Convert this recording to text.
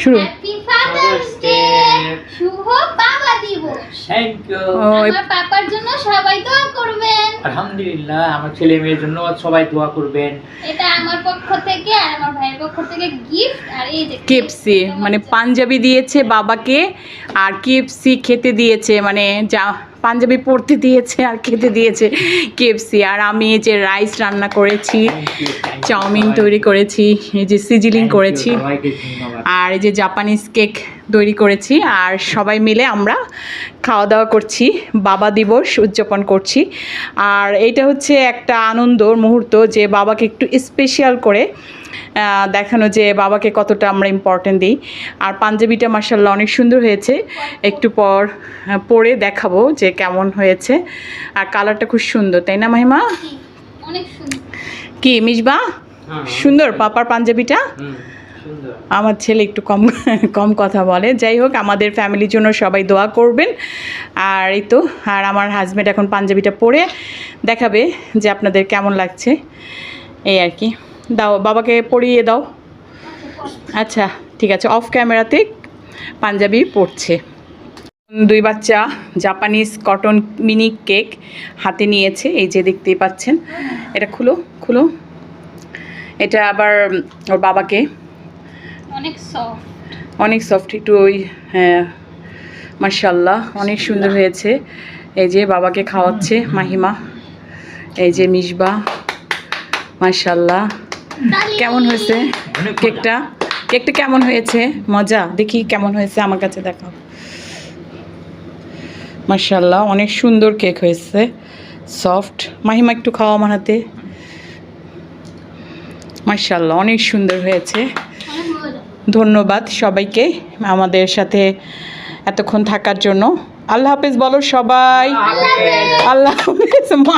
শুরু। Happy father's day, শুভ বাবা দিবস। Thank you. আমার পাপার জন্য সবাই দোয়া করবেন। আলহামদুলিল্লাহ, আমার ছেলে মেয়ের জন্য সবাই দোয়া করবেন। এটা আমার পক্ষ থেকে আর আমার ভাইয়ের পক্ষ থেকে গিফট। আর এই যে কেএফসি মানে পাঞ্জাবি দিয়েছে বাবাকে, আর কেএফসি খেতে দিয়েছে, মানে যা পাঞ্জাবি পরতে দিয়েছে আর খেতে দিয়েছে কেএফসি। আর আমি এই যে রাইস রান্না করেছি, চাউমিন তৈরি করেছি, এই যে সিজিলিং করেছি, আর এই যে জাপানিজ কেক তৈরি করেছি। আর সবাই মিলে আমরা খাওয়া দাওয়া করছি, বাবা দিবস উদযাপন করছি। আর এইটা হচ্ছে একটা আনন্দর মুহূর্ত যে বাবাকে একটু স্পেশাল করে দেখানো যে বাবাকে কতটা আমরা ইম্পর্টেন্ট দিই। আর পাঞ্জাবিটা মাশাআল্লাহ অনেক সুন্দর হয়েছে, একটু পর পরে দেখাবো যে কেমন হয়েছে। আর কালারটা খুব সুন্দর, তাই না মাহিমা? অনেক সুন্দর। কি মিসবা সুন্দর পাপার পাঞ্জাবিটা? আমার ছেলে একটু কম কম কথা বলে। যাই হোক, আমাদের ফ্যামিলির জন্য সবাই দোয়া করবেন। আর এই তো, আর আমার হাজব্যান্ড এখন পাঞ্জাবিটা পরে দেখাবে যে আপনাদের কেমন লাগছে, এই আর কি। দাও বাবাকে পরিয়ে দাও। আচ্ছা ঠিক আছে, অফ ক্যামেরাতে পাঞ্জাবি পরছে। দুই বাচ্চা জাপানিজ কটন মিনি কেক হাতে নিয়েছে, এই যে দেখতেই পাচ্ছেন। এটা খুলো খুলো, এটা আবার ওর বাবাকে। অনেক সফট, অনেক সফট, একটু ওই, হ্যাঁ মাশাআল্লাহ অনেক সুন্দর হয়েছে। এই যে বাবাকে খাওয়াচ্ছে মাহিমা, এই যে মিসবা, মাশাআল্লাহ। কেমন হয়েছে কেকটা? কেকটা কেমন হয়েছে? মজা? দেখি কেমন হয়েছে, আমার কাছে দেখাও। মাশাআল্লাহ অনেক সুন্দর কেক হয়েছে, সফট। মাহিমা একটু খাওয়া আমার হাতে। মাশাআল্লাহ অনেক সুন্দর হয়েছে। অনেক মজা। ধন্যবাদ সবাইকে আমাদের সাথে এতক্ষণ থাকার জন্য। আল্লাহ হাফেজ বলো সবাই। আল্লাহ হাফেজ।